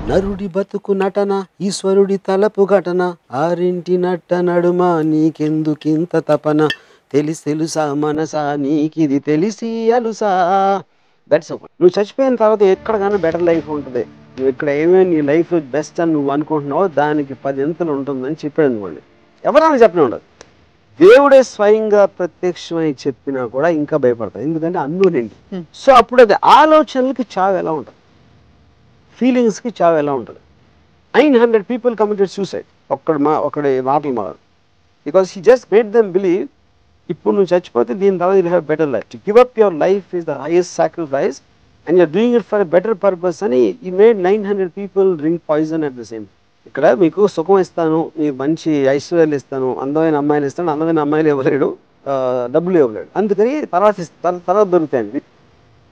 నరుడి బతుకు నటన ఈశ్వరుడి తలపు ఘటన ఆరింటి నట్ట నడుమ నీకెందుకింత తపన తెలుసా మనసా నీకిది తెలిసి అలుసా. దట్స్ నువ్వు చచ్చిపోయిన తర్వాత ఎక్కడికైనా బెటర్ లైఫ్ ఉంటుంది, నువ్వు ఇక్కడ ఏమేమి నీ లైఫ్ బెస్ట్ అని నువ్వు అనుకుంటున్నావో దానికి 10 ఎంతలు ఉంటుందని చెప్పాడు అనుకోండి, ఎవరైనా చెప్పిన ఉండదు. దేవుడే స్వయంగా ప్రత్యక్షమై చెప్పినా కూడా ఇంకా భయపడతాయి, ఎందుకంటే అన్నులేండి. సో అప్పుడు అది ఆలోచనలకి చావు ఎలా ఉంటుంది, ఫీలింగ్స్కి చావు ఎలా ఉంటుంది. 900 people committed suicide ఒకడి మాటలు మారు, because he just made them believe ఇప్పుడు నువ్వు చచ్చిపోతే దీని తర్వాత you have better life. To give up your life is the highest sacrifice and you're doing it for a better purpose అని he made 900 people drink poison at the same. ఇక్కడ మీకు సుఖం ఇస్తాను, మీకు మంచి ఐశ్వర్యాలు ఇస్తాను, అందమైన అమ్మాయిలు ఇస్తాను, అందమైన అమ్మాయిలు ఇవ్వలేడు, డబ్బులు ఇవ్వలేడు, అందుకని తర్వాత దొరుకుతాయండి.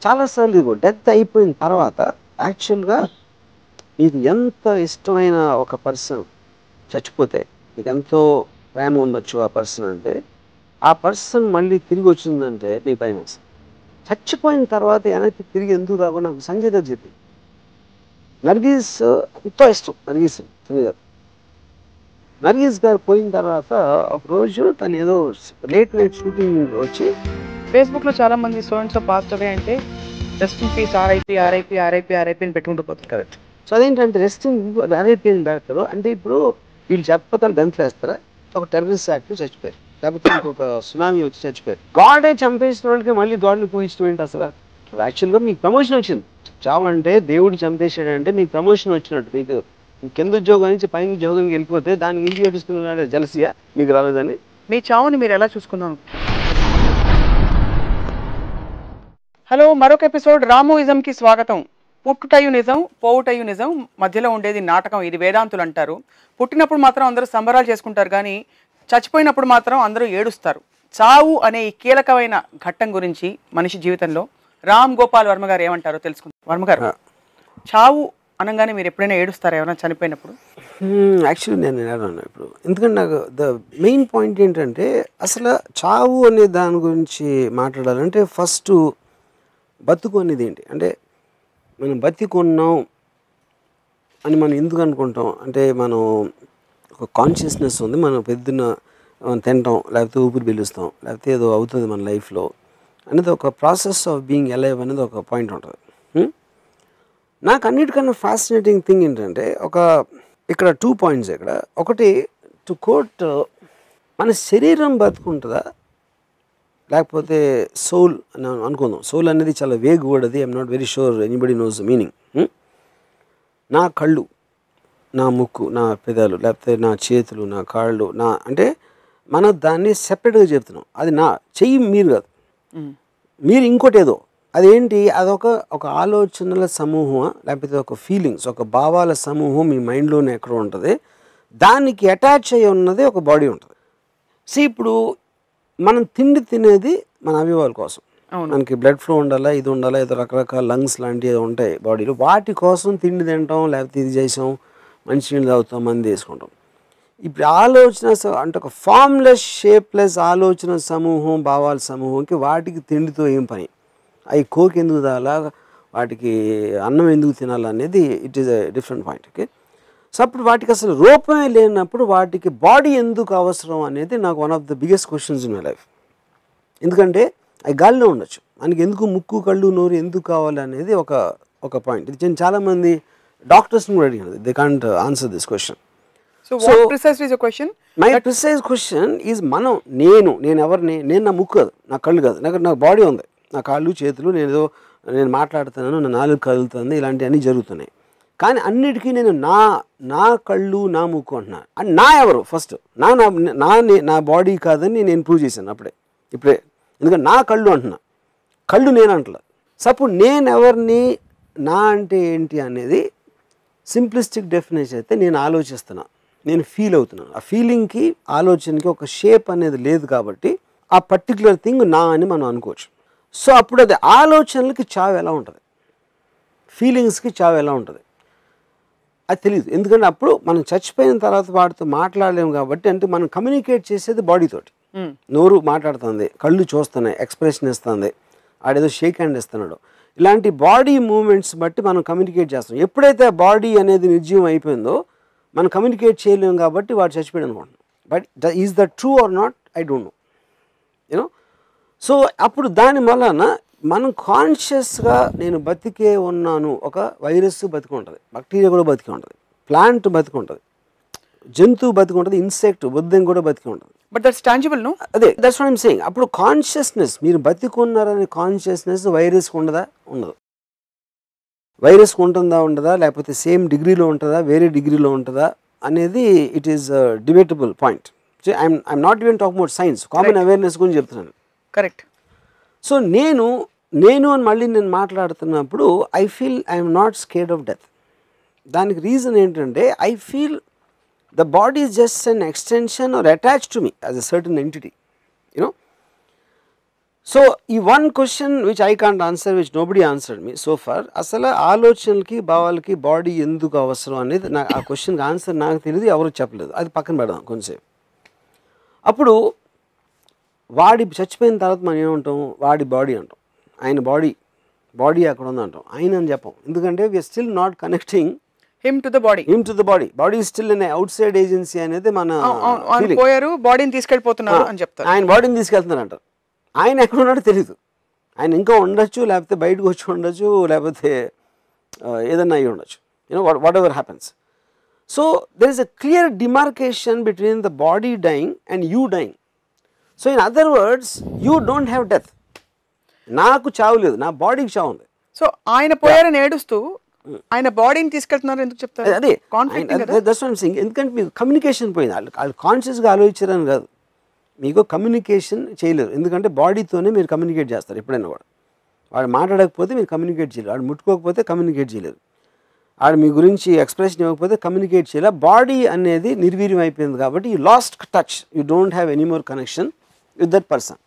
చాలాసార్లు ఇదిగో డెత్ అయిపోయిన తర్వాత యాక్చువల్గా మీకు ఎంత ఇష్టమైన ఒక పర్సన్ చచ్చిపోతే మీకు ఎంతో ప్రేమ ఉండొచ్చు ఆ పర్సన్ అంటే, ఆ పర్సన్ మళ్ళీ తిరిగి వచ్చిందంటే మీ భయం వేస్తుంది. చచ్చిపోయిన తర్వాత వెనక్కి తిరిగి ఎందుకు రాకుండా నాకు సంజయ్ గారు చెప్పింది. నర్గీస్ ఎంతో ఇష్టం, సంజయ్ గారు. నర్గీస్ గారు పోయిన తర్వాత ఒక రోజు తను ఏదో లేట్ నైట్ షూటింగ్ వచ్చి ఫేస్బుక్లో చాలా మంది సో పాస్ట్ అవే అంటే rest in peace RIP RIP RIP RIP అని పెట్టుకుంటూ పోతుంది. కరెక్ట్. సో అదేంటంటే రెస్టింగ్ ఆర్ఐపి అని పెడతారు అంటే ఇప్పుడు వీళ్ళు చెప్పతారు గంతులు వేస్తారా, ఒక టెర్రరిస్ట్ యాక్ట్ చచ్చిపోయారు, లేకపోతే ఇంకొక సునామీ వచ్చి చచ్చిపోయారు. గాడే చంపేసిన వాళ్ళకి మళ్ళీ గాడ్ని పూజించడం ఏంటి అసలు? యాక్చువల్గా మీకు ప్రమోషన్ వచ్చింది. చావంటే దేవుడు చంపేసాడంటే మీకు ప్రమోషన్ వచ్చినట్టు. మీకు కింద ఉద్యోగం నుంచి పైన ఉద్యోగానికి వెళ్ళిపోతే దానికి ఇంటికి ఏడుస్తున్నాడు జలసియా మీకు రాలేదని. మీ చావుని మీరు ఎలా చూసుకుందాం? హలో, మరొక ఎపిసోడ్ రామోయిజంకి స్వాగతం. పుట్టుటయు నిజం, పోవుటయు నిజం, మధ్యలో ఉండేది నాటకం. ఇది వేదాంతులు అంటారు. పుట్టినప్పుడు మాత్రం అందరూ సంబరాలు చేసుకుంటారు, కానీ చచ్చిపోయినప్పుడు మాత్రం అందరూ ఏడుస్తారు. చావు అనే ఈ కీలకమైన ఘట్టం గురించి మనిషి జీవితంలో రామ్ గోపాల్ వర్మ గారు ఏమంటారో తెలుసుకుందాం. వర్మ గారు, చావు అనగానే మీరు ఎప్పుడైనా ఏడుస్తారా ఎవరైనా చనిపోయినప్పుడు? యాక్చువల్లీ నేను ఏడను ఇప్పుడు, ఎందుకంటే నాకు ద మెయిన్ పాయింట్ ఏంటంటే అసలు చావు అనే దాని గురించి మాట్లాడాలంటే ఫస్ట్ బతుకు అనేది ఏంటి అంటే, మనం బతికున్నాం అని మనం ఎందుకు అనుకుంటాం అంటే, మనం ఒక కాన్షియస్నెస్ ఉంది, మనం పొద్దున్న తింటాం, లేకపోతే ఊపిరి పీలుస్తాం, లేకపోతే ఏదో అవుతుంది మన లైఫ్లో అనేది ఒక ప్రాసెస్ ఆఫ్ బీయింగ్ అలైవ్ అనేది ఒక పాయింట్ ఉంటుంది. నాకు అన్నిటికన్నా ఫ్యాసినేటింగ్ థింగ్ ఏంటంటే ఇక్కడ 2 పాయింట్స్. ఇక్కడ ఒకటి, టు కోట్, మన శరీరం బతుకుంటుందా లేకపోతే సోల్ అని అనుకుందాం. సోల్ అనేది చాలా వేగ్ వర్డ్, అది I'm not very sure anybody knows the meaning. నా కళ్ళు, నా ముక్కు, నా పెదాలు, లేకపోతే నా చేతులు, నా కాళ్ళు, అంటే మనం దాన్ని సెపరేట్గా చెప్తున్నాం. అది నా చెయ్యి మీరు కాదు, మీరు ఇంకోటి ఏదో. అదేంటి? అదొక ఆలోచనల సమూహం, లేకపోతే ఒక ఫీలింగ్స్, ఒక భావాల సమూహం మీ మైండ్లోనే ఎక్కడో ఉంటుంది. దానికి అటాచ్ అయ్యి ఉన్నది ఒక బాడీ ఉంటుంది. ఇప్పుడు మనం తిండి తినేది మన అవయవాల కోసం, మనకి బ్లడ్ ఫ్లో ఉండాలా, ఇది ఉండాలా, ఏదో రకరకాల లంగ్స్ లాంటివి ఏదో ఉంటాయి బాడీలో, వాటి కోసం తిండి తింటాం, లేకపోతే ఇది చేసాం, మంచినీళ్ళు తాగుతాం, మంది వేసుకుంటాం. ఇప్పుడు ఆలోచన అంటే ఒక ఫార్మ్లెస్ షేప్లెస్ ఆలోచన సమూహం, భావాల సమూహంకి వాటికి తిండితో ఏం పని? అవి కోక్ ఎందుకు తాగాలా, వాటికి అన్నం ఎందుకు తినాలనేది it is a different point. Okay, so అప్పుడు వాటికి అసలు రూపమే లేనప్పుడు వాటికి బాడీ ఎందుకు అవసరం అనేది నాకు one of the biggest questions in my life. ఎందుకంటే అవి గాలిలో ఉండొచ్చు, మనకి ఎందుకు ముక్కు, కళ్ళు, నోరు ఎందుకు కావాలి అనేది ఒక పాయింట్. ఇది నేను చాలామంది డాక్టర్స్ని కూడా అడిగాను, they can't answer this question. So what precisely is your question? My precise question is నేను ఎవరిని? నేను నా ముక్కు కాదు, నా కళ్ళు కాదు, నాకు బాడీ ఉంది, నా కాళ్ళు, చేతులు, నేను మాట్లాడుతున్నాను, నా నాలుగు కదులుతుంది, ఇలాంటివన్నీ జరుగుతున్నాయి. కానీ అన్నిటికీ నేను నా కళ్ళు, నా ముక్కు అంటున్నాను. అండ్ నా ఎవరు? ఫస్ట్ నా బాడీ కాదని నేను ప్రూవ్ చేశాను ఇప్పుడే. ఎందుకంటే నా కళ్ళు అంటున్నా, కళ్ళు నేను అంటలేదు. సపోజ్ నేను ఎవరిని, నా అంటే ఏంటి అనేది సింప్లిస్టిక్ డెఫినేషన్ అయితే, నేను ఆలోచిస్తున్నా, నేను ఫీల్ అవుతున్నాను. ఆ ఫీలింగ్కి, ఆలోచనకి ఒక షేప్ అనేది లేదు కాబట్టి ఆ పర్టికులర్ థింగ్ నా అని మనం అనుకోవచ్చు. సో అప్పుడు అది ఆలోచనలకి చావు ఎలా ఉంటుంది, ఫీలింగ్స్కి చావు ఎలా ఉంటుంది అది తెలియదు. ఎందుకంటే అప్పుడు మనం చచ్చిపోయిన తర్వాత వాటితో మాట్లాడలేము కాబట్టి, అంటే మనం కమ్యూనికేట్ చేసేది బాడీతోటి. నోరు మాట్లాడుతుంది, కళ్ళు చూస్తున్నాయి, ఎక్స్ప్రెషన్ ఇస్తుంది, ఆడేదో షేక్ హ్యాండ్ ఇస్తున్నాడు. ఇలాంటి బాడీ మూమెంట్స్ బట్టి మనం కమ్యూనికేట్ చేస్తాం. ఎప్పుడైతే ఆ బాడీ అనేది నిర్జీవం అయిపోయిందో మనం కమ్యూనికేట్ చేయలేము కాబట్టి వాడు చచ్చిపోయాడు అనుకుంటున్నాం. But is that true or not, I don't no, you know. So అప్పుడు దాని వలన మనం కాన్షియస్గా నేను బతికే ఉన్నాను. ఒక వైరస్ బతికి ఉంటుంది, బ్యాక్టీరియా కూడా బతికి ఉంటుంది, ప్లాంట్ బతికి ఉంటుంది, జంతువు బతికి ఉంటుంది, ఇన్సెక్ట్ బుద్ధం కూడా బతికి ఉంటుంది. But that's tangible no. అదే దట్స్ వాట్ ఐమ్ సేయింగ్. అప్పుడు కాన్షియస్నెస్, మీరు బతికున్నారనే కాన్షియస్నెస్ వైరస్కి ఉండదా? ఉండదు. వైరస్కి ఉంటుందా ఉండదా, లేకపోతే సేమ్ డిగ్రీలో ఉంటుందా వేరే డిగ్రీలో ఉంటుందా అనేది it is debatable point. I'm not even talk about science, common awareness గురించి చెప్తున్నాను. కరెక్ట్. సో నేను అని మళ్ళీ నేను మాట్లాడుతున్నప్పుడు I feel I'm not scared of death. దానికి రీజన్ ఏంటంటే I feel the body is just an extension or attached to me as a certain entity, you know. So one question which I can't answer, which nobody answered me so far, asala ఆలోచనలకి భావాలకి body ఎందుకు అవసరం అనేది నాకు ఆ క్వశ్చన్కి answer నాకు తెలియదు, ఎవరు చెప్పలేదు. అది పక్కన పెడదాం కొంచెంసేపు. అప్పుడు వాడి చచ్చిపోయిన తర్వాత మనం ఏమంటాం? వాడి బాడీ అంటాం, ఆయన బాడీ అక్కడ ఉందంటాం, ఆయన అని చెప్పాం. ఎందుకంటే we're still not connecting him to the body. Body is still an outside agency అనేది మన ఫీలింగ్. పోయారు, బాడీని తీసుకెళ్ళిపోతున్నారు అని చెప్తారు. ఆయన బాడీని తీసుకెళ్తున్నారు అంటారు. ఆయన ఎక్కడ ఉన్నాడో తెలియదు. ఆయన ఇంకా ఉండొచ్చు, లేకపోతే బయటకు వచ్చి ఉండొచ్చు, లేకపోతే ఏదన్నా అయ్యి ఉండొచ్చు, you know, whatever happens. So there is a clear demarcation between the body dying and you dying. So in other words you don't have death. నాకు చావు లేదు, నా బాడీకి చావు ఉంది. సో ఆయన పోయారని ఏడుస్తూ ఆయన బాడీని తీసుకెళ్తున్నారు ఎందుకు చెప్తారు? అదే ఎందుకంటే మీకు కమ్యూనికేషన్ పోయింది. వాళ్ళు కాన్షియస్గా ఆలోచించారని కాదు, మీకు కమ్యూనికేషన్ చేయలేరు. ఎందుకంటే బాడీతోనే మీరు కమ్యూనికేట్ చేస్తారు ఎప్పుడైనా కూడా. వాడు మాట్లాడకపోతే మీరు కమ్యూనికేట్ చేయలేరు, వాడు ముట్టుకోకపోతే కమ్యూనికేట్ చేయలేరు, వాడు మీ గురించి ఎక్స్ప్రెషన్ ఇవ్వకపోతే కమ్యూనికేట్ చేయలేరు. బాడీ అనేది నిర్వీర్యం అయిపోయింది కాబట్టి you last touch, you don't have any more connection with that person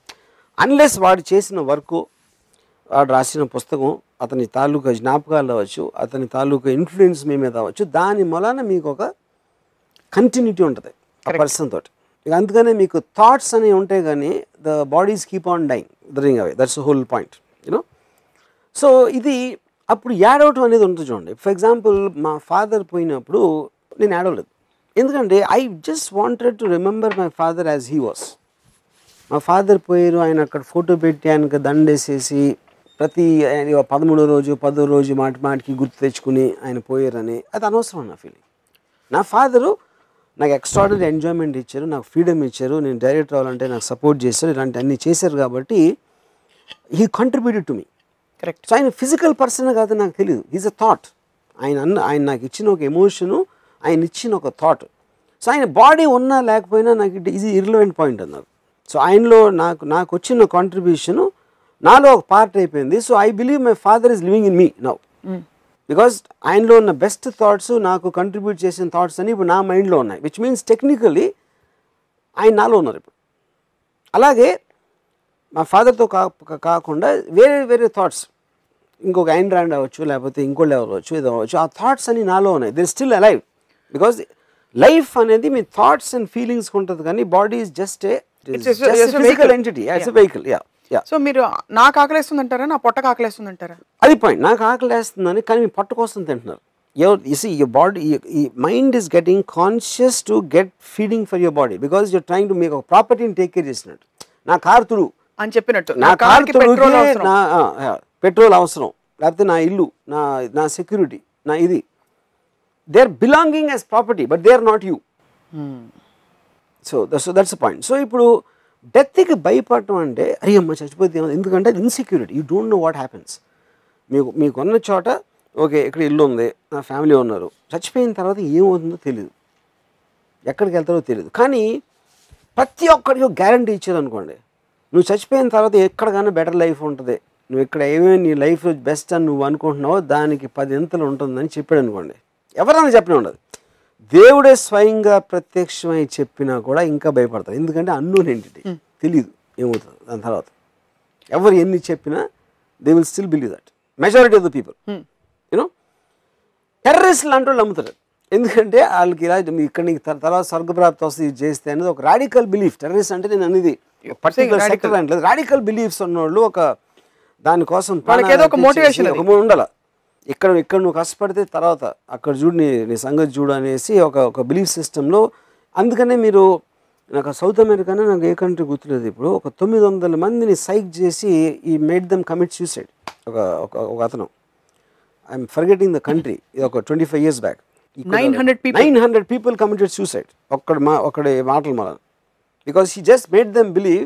unless వాడు చేసిన వర్క్, వాడు రాసిన పుస్తకం, అతని తాలూకా జ్ఞాపకాలు అవ్వచ్చు, అతని తాలూకా ఇన్ఫ్లుయెన్స్ మీ మీద అవ్వచ్చు, దాని మూలాన మీకు ఒక కంటిన్యూటీ ఉంటుంది ఆ పర్సన్ తోటి. ఇక అందుకనే మీకు థాట్స్ అనేవి ఉంటాయి కానీ the bodies keep on dying away, that's whole point, you know. So ఇది అప్పుడు ఏడవటం అనేది ఉంటుంది చూడండి. ఫర్ ఎగ్జాంపుల్ మా ఫాదర్ పోయినప్పుడు నేను ఏడవలేదు, ఎందుకంటే I just wanted to remember my father as he was. మా ఫాదర్ పోయారు, ఆయన అక్కడ ఫోటో పెట్టి ఆయనకు దండేసేసి ప్రతి 13వ రోజు 10వ రోజు మాటికి గుర్తు తెచ్చుకుని ఆయన పోయారని అది అనవసరం నా ఫీలింగ్. నా ఫాదరు నాకు ఎక్స్ట్రాడినరీ ఎంజాయ్మెంట్ ఇచ్చారు, నాకు ఫ్రీడమ్ ఇచ్చారు, నేను డైరెక్టర్ అవ్వాలంటే నాకు సపోర్ట్ చేశారు, ఇలాంటి అన్నీ చేశారు కాబట్టి he contributed to me. Correct. So ఆయన ఫిజికల్ పర్సన్ కాదు నాకు తెలియదు, ఈజ్ అ థాట్. ఆయన నాకు ఇచ్చిన ఒక ఎమోషను, ఆయన ఇచ్చిన ఒక థాట్. సో ఆయన బాడీ ఉన్నా లేకపోయినా నాకు ఇట్ ఈజ్ ఇర్రిలవెంట్ పాయింట్ అన్నారు. సో ఆయనలో నాకు వచ్చిన కాంట్రిబ్యూషను నాలో ఒక పార్ట్ అయిపోయింది. So I believe my father is living in me now, because ఆయనలో ఉన్న బెస్ట్ థాట్స్, నాకు కంట్రిబ్యూట్ చేసిన థాట్స్ అని ఇప్పుడు నా మైండ్లో ఉన్నాయి, విచ్ మీన్స్ టెక్నికలీ ఆయన నాలో ఉన్నారు ఇప్పుడు. అలాగే మా ఫాదర్తో కాకుండా వేరే థాట్స్, ఇంకొక ఐన్ ర్యాండ్ అవ్వచ్చు, లేకపోతే ఇంకోళ్ళు అవ్వచ్చు, ఇది అవ్వచ్చు, ఆ థాట్స్ అని నాలో ఉన్నాయి. They still alive, because life అనేది మీ థాట్స్ అండ్ ఫీలింగ్స్కి ఉంటుంది కానీ body is just a physical entity, it's a vehicle. So మీరు నాకు ఆకలేస్తుంది అంటారా, నా పొట్టకు ఆకలేస్తుంది అంటారా? అది పాయింట్. నాకు ఆకలేస్తుందని, కానీ మీ పొట్ట కోసం తింటున్నారు. your body, your mind is getting conscious to get feeding for your body because you're trying to make a property and take care చేసినట్టు. నా కారు తుడు అని చెప్పినట్టు, నా కారు తుడుకే నా పెట్రోల్ అవసరం, లేకపోతే నా ఇల్లు, నా సెక్యూరిటీ, నా ఇది, they are belonging as property but they are not you. So that's the point. So ఇప్పుడు డెత్కి భయపడటం అంటే అరే అమ్మ చచ్చిపోతే, ఎందుకంటే అది insecurity, you don't know what happens. మీకున్న చోట ఓకే ఇక్కడ ఇల్లు ఉంది, నా ఫ్యామిలీ ఉన్నారు, చచ్చిపోయిన తర్వాత ఏమవుతుందో తెలియదు, ఎక్కడికి వెళ్తారో తెలియదు. కానీ ప్రతి ఒక్కరికి గ్యారంటీ ఇచ్చారనుకోండి, నువ్వు చచ్చిపోయిన తర్వాత ఎక్కడికైనా బెటర్ లైఫ్ ఉంటుంది, నువ్వు ఇక్కడ ఏమేమి నీ లైఫ్ బెస్ట్ అని నువ్వు అనుకుంటున్నావో దానికి 10 ఇంతలు ఉంటుందని చెప్పాడు అనుకోండి, ఎవరైనా చెప్పిన ఉండదు. దేవుడే స్వయంగా ప్రత్యక్షమై చెప్పినా కూడా ఇంకా భయపడతారు, ఎందుకంటే అన్నోన్ ఎంటిటీ, తెలియదు ఏమవుతుంది దాని తర్వాత. ఎవరు ఎన్ని చెప్పినా they will still believe that, majority of the people. You know, టెర్రరిస్టులు లాంటి వాళ్ళు నమ్ముతారు, ఎందుకంటే వాళ్ళకి ఇలా ఇక్కడ నీకు తర్వాత స్వర్గప్రాప్తి వస్తుంది ఇది చేస్తే అనేది ఒక రాడికల్ బిలీఫ్. టెర్రరిస్ట్ అంటే నేను అనేది పర్టికులర్ సెక్టర్ అంటే రాడికల్ బిలీఫ్స్ ఉన్నవాళ్ళు, ఒక దానికోసం వాళ్ళకి ఏదో ఒక motivation అది. ఒక ఉండాలి. ఇక్కడ నువ్వు కష్టపడితే తర్వాత అక్కడ చూడు నీ సంగతి చూడు అనేసి ఒక బిలీఫ్ సిస్టంలో. అందుకనే మీరు నాకు సౌత్ అమెరికానే నాకు ఏ కంట్రీ గుర్తులేదు ఇప్పుడు, ఒక 900 మందిని సైక్ చేసి ఈ మేడ్ దెమ్ కమిట్ సూసైడ్. ఒక అతను, ఐఎమ్ ఫర్గెటింగ్ ద కంట్రీ, ఇది ఒక 25 years back. 900 people committed suicide. ఒక్కడి మాటలు మన, because he just made them believe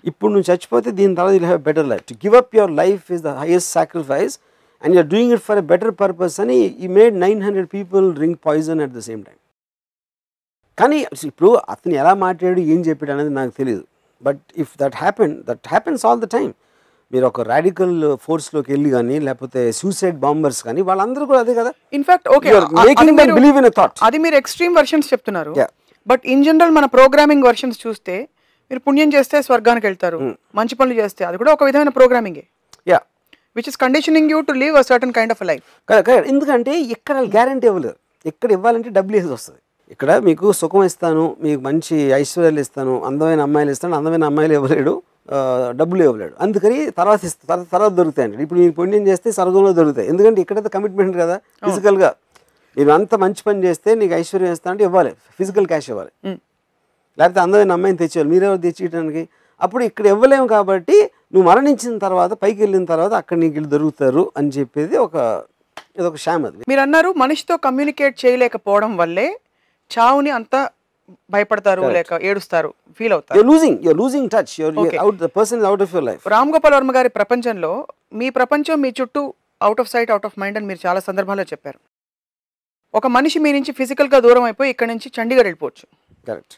ఇప్పుడు నువ్వు చచ్చిపోతే దీని తర్వాత you have better life. To give up your life is the highest sacrifice and you're doing it for a better purpose అని he made 900 people drink poison at the same time. కానీ ఇప్పుడు అతను ఎలా మాట్లాడు ఏం చెప్పాడు అనేది నాకు తెలియదు. But if that happens all the time. మీరు ఒక రాడికల్ ఫోర్స్లోకి వెళ్ళి కానీ లేకపోతే సూసైడ్ బాంబర్స్ కానీ వాళ్ళందరూ కూడా అదే కదా. ఇన్ఫాక్ట్ ఓకే, అది మీరు ఎక్స్ట్రీమ్ వర్షన్స్ చెప్తున్నారు. బట్ ఇన్ జనరల్ మన ప్రోగ్రామింగ్ వర్షన్స్ చూస్తే మీరు పుణ్యం చేస్తే స్వర్గానికి వెళ్తారు, మంచి పనులు చేస్తే అది కూడా ఒక విధమైన ప్రోగ్రామింగే. Yeah, which is conditioning you to live a certain kind of life. ఎందుకంటే ఇక్కడ గ్యారంటీ ఇవ్వలేదు. ఇక్కడ ఇవ్వాలంటే డబ్బులు వేసి వస్తుంది. ఇక్కడ మీకు సుఖం ఇస్తాను, మీకు మంచి ఐశ్వర్యాలు ఇస్తాను, అందమైన అమ్మాయిలు ఇస్తాను, అందమైన అమ్మాయిలు ఇవ్వలేడు, డబ్బులు ఇవ్వలేడు. అందుకని తర్వాత దొరుకుతాయండి. ఇప్పుడు మీరు పుణ్యం చేస్తే స్వర్గంలో దొరుకుతాయి. ఎందుకంటే ఇక్కడైతే కమిట్మెంట్ కదా, ఫిజికల్గా మీరు అంత మంచి పని చేస్తే నీకు ఐశ్వర్యం ఇస్తా అంటే ఇవ్వాలి, ఫిజికల్ క్యాష్ ఇవ్వాలి, లేకపోతే అందమైన అమ్మాయిని తెచ్చేవాళ్ళు, మీరెవరు తెచ్చేయడానికి. అప్పుడు ఇక్కడ ఇవ్వలేము కాబట్టి నువ్వు మరణించిన తర్వాత పైకి వెళ్ళిన తర్వాత అక్కడ నీకు ఇల్లు దొరుకుతారు అని చెప్పేది ఇదొక షామ్. అది మీరు అన్నారు, మనిషితో కమ్యూనికేట్ చేయలేకపోవడం వల్లే చావుని అంత భయపడతారు, లేక ఏడుస్తారు, ఫీల్ అవుతారు. You're losing touch. The person is out of your life. Ram Gopal Varma గారి ప్రపంచంలో మీ ప్రపంచం మీ చుట్టూ out of sight out of mind అని మీరు చాలా సందర్భాల్లో చెప్పారు. ఒక మనిషి మీ నుంచి ఫిజికల్గా దూరం అయిపోయి ఇక్కడ నుంచి చండీగఢ్ వెళ్ళిపోవచ్చు. కరెక్ట్.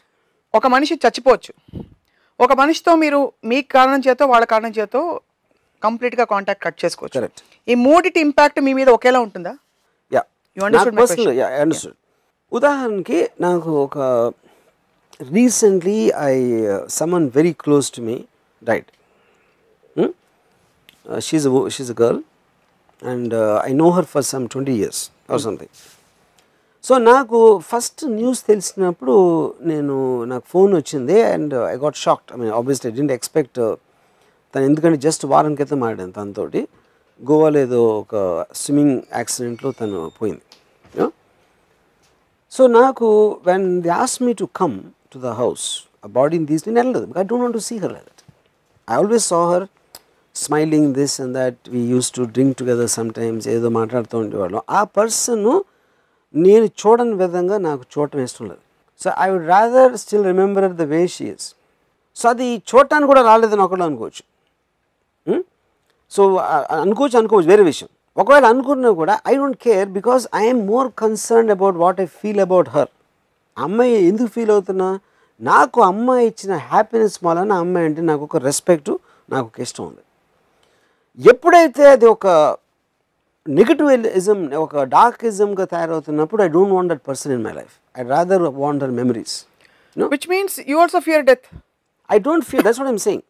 ఒక మనిషి చచ్చిపోవచ్చు. ఒక మనిషితో మీరు మీ కారణం చేతో వాళ్ళ కారణం చేతో కంప్లీట్గా కాంటాక్ట్ కట్ చేసుకోవచ్చు. కరెక్ట్. ఈ మూడిటి ఇంపాక్ట్ మీ మీద ఒకేలా ఉంటుందా? Yeah, you understood my question. Understood. ఉదాహరణకి నాకు ఒక recently someone very close to me died. She's a girl and I know her for some 20 years or something. So నాకు ఫస్ట్ న్యూస్ తెలిసినప్పుడు నాకు ఫోన్ వచ్చింది and I got shocked. I mean obviously I didn't expect. తను ఎందుకంటే just వారం క్రితం మాట్లాడాను తనతోటి. గోవాలో ఏదో ఒక స్విమ్మింగ్ యాక్సిడెంట్లో తను పోయింది. సో నాకు when they asked me to come to the house, ఆ బాడీని తీసుకుని వెళ్ళలేదు. I don't want to see her like that. I always saw her smiling this and that, we use to drink together some times, ఏదో మాట్లాడుతూ ఉండేవాళ్ళం. ఆ person నేను చూడని విధంగా నాకు చూడటం ఇష్టం లేదు. So I would rather still remember the way she is. So అది చూడటానికి కూడా రాలేదని ఒకళ్ళు అనుకోవచ్చు. సో అనుకోవచ్చు వేరే విషయం. ఒకవేళ అనుకున్నా కూడా I don't care, because I'm more concerned about what I feel about her. అమ్మాయి ఎందుకు ఫీల్ అవుతున్నా, నాకు అమ్మాయి ఇచ్చిన హ్యాపీనెస్ వలన అమ్మాయి అంటే నాకు ఒక రెస్పెక్టు, నాకు ఒక ఇష్టం ఉంది. ఎప్పుడైతే అది ఒక నెగటివిజం, ఒక డార్కిజంగా తయారవుతున్నప్పుడు I don't want that person in my life. I rather want her memories. Which means you also fear death. I don't fear, that's what I'm saying.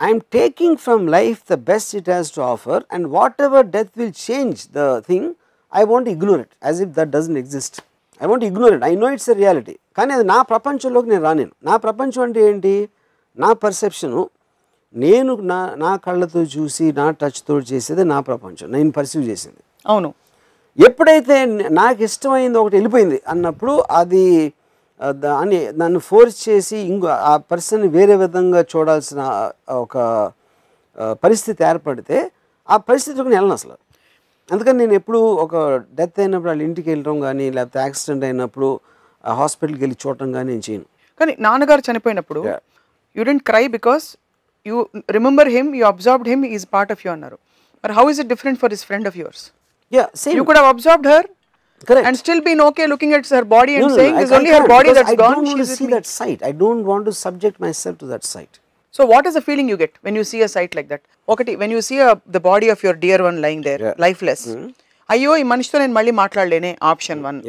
I'm taking from life the best it has to offer, and whatever death will change the thing, I want to ignore it as if that doesn't exist. I want to ignore it. I know it's a reality. కానీ అది నా ప్రపంచంలోకి నేను రానేను. నా ప్రపంచం అంటే ఏంటి, నా పర్సెప్షను, నేను నా కళ్ళతో చూసి నా టచ్తో చేసేది నా ప్రపంచం, నేను పర్సీవ్ చేసింది. అవును. ఎప్పుడైతే నాకు ఇష్టమైంది ఒకటి వెళ్ళిపోయింది అన్నప్పుడు అది అని నన్ను ఫోర్స్ చేసి ఆ పర్సన్ వేరే విధంగా చూడాల్సిన ఒక పరిస్థితి ఏర్పడితే ఆ పరిస్థితికి నేను వెళ్ళను అసలు. అందుకని నేను ఎప్పుడు ఒక డెత్ అయినప్పుడు వాళ్ళ ఇంటికి వెళ్ళడం కానీ, లేకపోతే యాక్సిడెంట్ అయినప్పుడు హాస్పిటల్కి వెళ్ళి చూడటం కానీ నేను చేయను. కానీ నాన్నగారు చనిపోయినప్పుడు you didn't cry because you remember him, you observed him, is part of you అన్నారు. మరి how is it different for this friend of yours? You could have observed her. Correct. And still been okay looking at her body and saying there's only her body that's gone. I don't want to see that sight. I don't want to subject myself to that sight. So what is the feeling you get when you see a sight like that? Okay, when you see the body of your dear one lying there, lifeless. అయ్యో ఈ మనిషితో నేను మళ్ళీ మాట్లాడలేనే, option 1.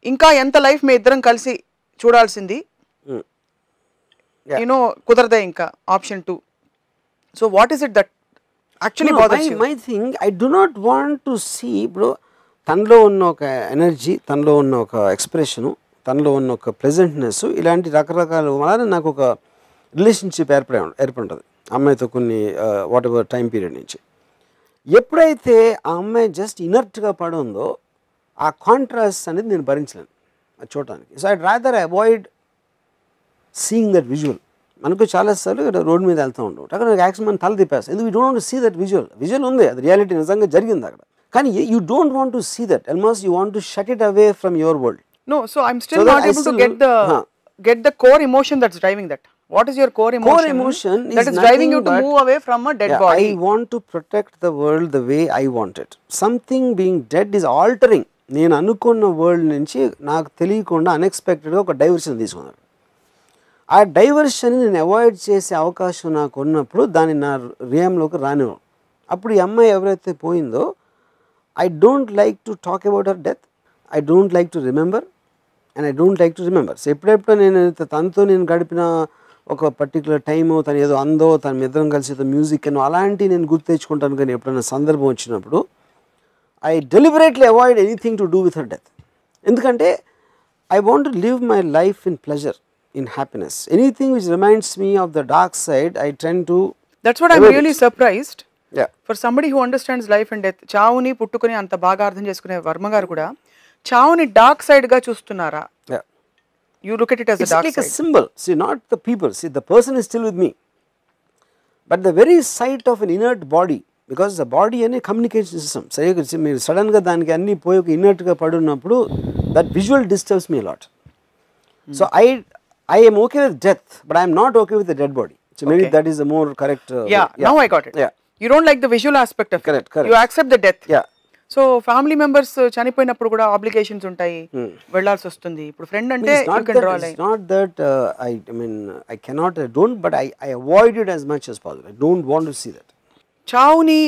ఇంకా ఎంత life మీ ఇద్దరం కలిసి చూడాల్సింది, యూనో కుదరదే ఇంకా, option 2. So what is it that actually bothers you? My thing, I do not want to see, bro, తనలో ఉన్న ఒక ఎనర్జీ, తనలో ఉన్న ఒక ఎక్స్ప్రెషను, తనలో ఉన్న ఒక ప్రెజెంట్నెస్, ఇలాంటి రకరకాల వలన నాకు ఒక రిలేషన్షిప్ ఏర్పడుతుంది. అమ్మాయితో కొన్ని వాట్ ఎవర్ టైం పీరియడ్ నుంచి. ఎప్పుడైతే ఆ అమ్మాయి జస్ట్ ఇనర్ట్గా పడుందో ఆ కాంట్రాస్ట్ అనేది నేను భరించలేను అది చూడటానికి. So I'd rather avoid seeing that visual. మనకు చాలాసార్లు రోడ్ మీద వెళ్తూ ఉంటాం, అక్కడ యాక్షన్ మన తల తిప్పేస్తాం. ఎందుకు you don't want see that visual ఉంది, అది రియాలిటీ నిజంగా జరిగింది అక్కడ. కానీ you don't want to see that, almost you want to shut it away from your world. No, so I'm still not able to get the core emotion that's driving that. What is your core emotion? Core emotion that is driving you to move away from a dead body. I want to protect the world the way I want it. Something being dead is altering. నేను అనుకున్న world నుంచి నాకు తెలియకుండా అన్ఎక్స్పెక్టెడ్గా ఒక diversion తీసుకున్నాను. ఆ diversion నేను అవాయిడ్ చేసే అవకాశం నాకు ఉన్నప్పుడు దాన్ని నా రియల్లోకి రానివ్వను. అప్పుడు ఈ అమ్మాయి ఎవరైతే పోయిందో I don't like to talk about her death, I don't like to remember and I don't like to remember. So ఎప్పుడెప్పుడు నేను తనతో నేను గడిపిన ఒక పర్టికులర్ టైము, తను ఏదో అందో, తన ఇద్దరం కలిసి మ్యూజిక్ అనో అలాంటివి నేను గుర్తు తెచ్చుకుంటాను. కానీ ఎప్పుడైనా సందర్భం వచ్చినప్పుడు I deliberately avoid anything to do with her death. ఎందుకంటే I want to live my life in pleasure, in happiness. Anything which reminds me of the dark side, I tend to. That's what I'm really surprised. Yeah. For somebody who understands life and death, చావుని పుట్టుకుని అంత బాగా అర్థం చేసుకునే వర్మ గారు కూడా చావుని dark side గా చూస్తున్నారా? Yeah. You look at it as a dark side. It's like a symbol. See, not the people. See, the person is still with me. But the very sight of an inert body, because the body is a communication system. సరిగ్గా మీరు సడన్గా దానికి అన్ని పోయి ఒక ఇనర్ట్గా పడున్నప్పుడు that visual disturbs me a lot. So I am okay with death, but I am not okay with the dead body. So maybe that is a more correct. Now I got it. Yeah. You don't like the visual aspect of correct, it. Correct. You accept the death. Yeah. So family members చనిపోయినప్పుడు కూడా obligations ఉంటాయి, వెళ్ళాల్సి వస్తుంది. ఇప్పుడు friend అంటే you can draw line. It's not that I mean I cannot, I don't, but I avoid it as much as possible. I don't want to see that. చావుని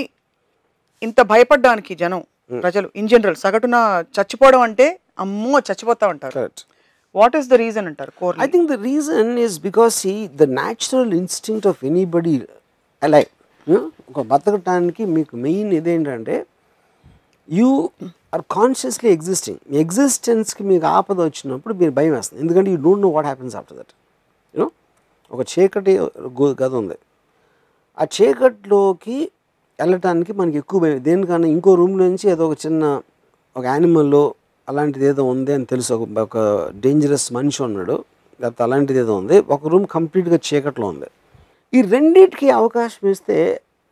ఇంత భయపడడానికి జనం ప్రజలు ఇన్ జనరల్ సగటున చచ్చిపోవడం అంటే అమ్మో చచ్చిపోతా ఉంటారు. Correct. What is the reason antaru core? I think the reason is because see the natural instinct of anybody alive, ఒక బతకటానికి మీకు మెయిన్ ఇదేంటంటే యూ ఆర్ కాన్షియస్లీ ఎగ్జిస్టింగ్. మీ ఎగ్జిస్టెన్స్కి మీకు ఆపద వచ్చినప్పుడు మీరు భయం వేస్తుంది, ఎందుకంటే you don't know what happens after that. You know ఒక చీకటి గది ఉంది, ఆ చీకటిలోకి వెళ్ళటానికి మనకి ఎక్కువ భయం. దేనికన్నా ఇంకో రూమ్ నుంచి ఏదో ఒక చిన్న ఒక యానిమల్లో అలాంటిది ఏదో ఉంది అని తెలుసు, ఒక డేంజరస్ మనిషి ఉన్నాడు, లేకపోతే అలాంటిది ఏదో ఉంది, ఒక రూమ్ కంప్లీట్గా చీకట్లో ఉంది. ఈ రెండింటికి అవకాశం ఇస్తే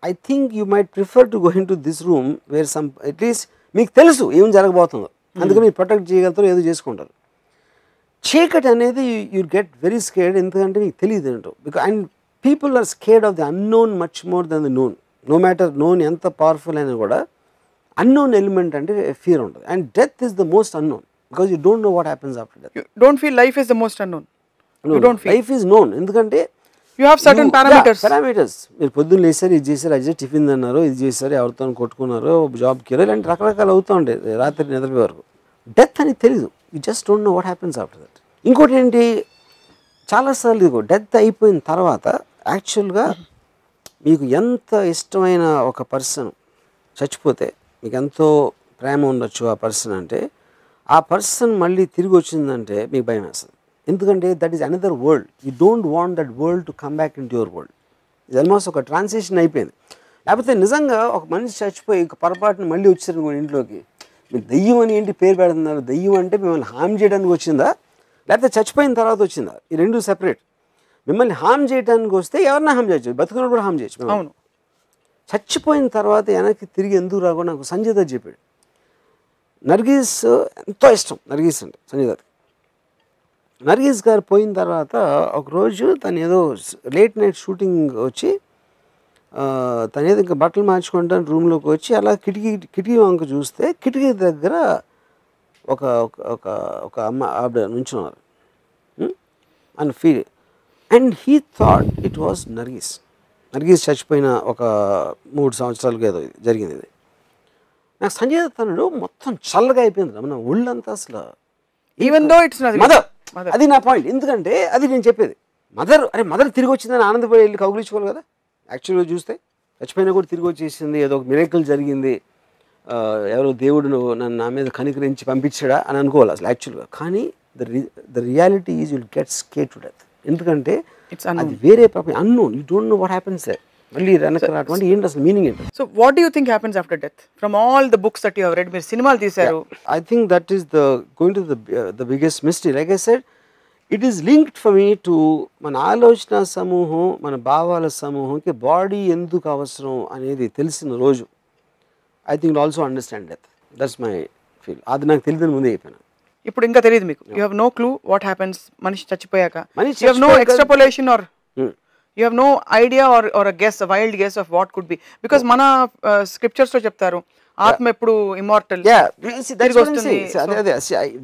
I think you might prefer to go in to this room wear some at least మీకు తెలుసు ఏం జరగబోతుందో, అందుకని మీరు ప్రొటెక్ట్ చేయగలుగుతారు, ఏదో చేసుకుంటారు. చీకటి అనేది యూ గెట్ వెరీ స్కేర్డ్, ఎందుకంటే మీకు తెలియదు ఏంటో. Because and people are scared of the unknown much more than the known. No matter known ఎంత పవర్ఫుల్ అయినా కూడా అన్నోన్ ఎలిమెంట్ అంటే ఫియర్ ఉంటుంది. And death is the most unknown because you don't know what happens after death. You don't feel life is the most unknown. Life is known, ఎందుకంటే you have certain parameters. మీరు పొద్దున్న లేసారు, ఇది చేశారు, అది చేసి tiffin తిన్నారు, ఇది చేశారు, ఎవరితో కొట్టుకున్నారు, జాబ్కి వెళ్ళారు, ఇలాంటి రకరకాలు అవుతూ ఉంటాయి రాత్రి నిద్రపోయే వరకు. డెత్ అని తెలీదు, you just don't know what happens after that. ఇంకోటి ఏంటి, చాలాసార్లు ఇదిగో డెత్ అయిపోయిన తర్వాత యాక్చువల్గా మీకు ఎంత ఇష్టమైన ఒక పర్సన్ చచ్చిపోతే మీకు ఎంతో ప్రేమ ఉండొచ్చు ఆ పర్సన్ అంటే, ఆ పర్సన్ మళ్ళీ తిరిగి వచ్చిందంటే మీకు భయం వేస్తుంది. ఎందుకంటే that is another world. You don't want that world to come back in to your world. ఇది ఆల్మోస్ట్ ఒక ట్రాన్సిషన్ అయిపోయింది. లేకపోతే నిజంగా ఒక మనిషి చచ్చిపోయి పొరపాటున మళ్ళీ వచ్చారు ఇంట్లోకి, మీకు దెయ్యం అని ఏంటి పేరు పెడుతున్నారు? దెయ్యం అంటే మిమ్మల్ని హామ్ చేయడానికి వచ్చిందా, లేకపోతే చచ్చిపోయిన తర్వాత వచ్చిందా? ఈ రెండు సెపరేట్. మిమ్మల్ని హామ్ చేయడానికి వస్తే ఎవరినా హామ్ చేయొచ్చు, బతుకున్నప్పుడు కూడా హామ్ చేయొచ్చు. అవును. చచ్చిపోయిన తర్వాత వెనక్కి తిరిగి ఎందుకు రాకుండా నాకు సంజయ్ దత్ చెప్పాడు. నర్గీస్ ఎంతో ఇష్టం, నర్గీస్ అంటే సంజయ్ దత్. నర్గీస్ గారు పోయిన తర్వాత ఒకరోజు తను ఏదో లేట్ నైట్ షూటింగ్ వచ్చి తను ఏదో ఇంకా బట్టలు మార్చుకుంటాను రూమ్లోకి వచ్చి అలా కిటికీ వంక చూస్తే కిటికీ దగ్గర ఒక ఒక ఒక అమ్మ ఆవిడ నుంచున్నారు and feel and he thought it was Nargis. Nargis చచ్చిపోయిన ఒక 3 సంవత్సరాలుగా ఏదో జరిగింది ఇది. నాకు సంజయ్ దత్ అన్నాడు మొత్తం చల్లగా అయిపోయింది మన ఒళ్ళంతా అసలు. ఈవెన్ దో ఇట్స్ మదర్, అది నా పాయింట్. ఎందుకంటే అది నేను చెప్పేది మదర్, అరే మదర్ తిరిగి వచ్చిందని ఆనందపడి వెళ్ళి కౌగులించుకోవాలి కదా. యాక్చువల్గా చూస్తే చచ్చిపోయినా కూడా తిరిగి వచ్చేసింది, ఏదో ఒక మిరేకల్ జరిగింది, ఎవరో దేవుడు నన్ను నా మీద కనికరించి పంపించాడా అని అనుకోవాలి అసలు యాక్చువల్గా. కానీ the reality is will get scared to death. ఎందుకంటే అది వేరే ప్రపంచం, unknown, you don't know what happens there. మళ్ళీ వెనక్కి రావడం ఏంటి అసలు మీనింగ్ ఏంటి? So what do you think happens after death from all the books that you have read? మీరు సినిమాలు తీశారు. I think that is going to the biggest mystery. Like I said, it is linked for me to మన ఆలోచన సమూహం, మన భావాల సమూహంకి body ఎందుకు అవసరం అనేది తెలిసిన రోజు I think also understand death. That's my feel. అది నాకు తెలియదని ముందే అయిపోయినా. ఇప్పుడు ఇంకా తెలియదు మీకు. You have no clue what happens మనిషి చచ్చిపోయాక. మనిషి you have no extrapolation or you have no idea or a guess, a wild guess of what could be, because mana scriptures lo cheptaru atma eppudu immortal. Yeah, see, that's what I'm saying.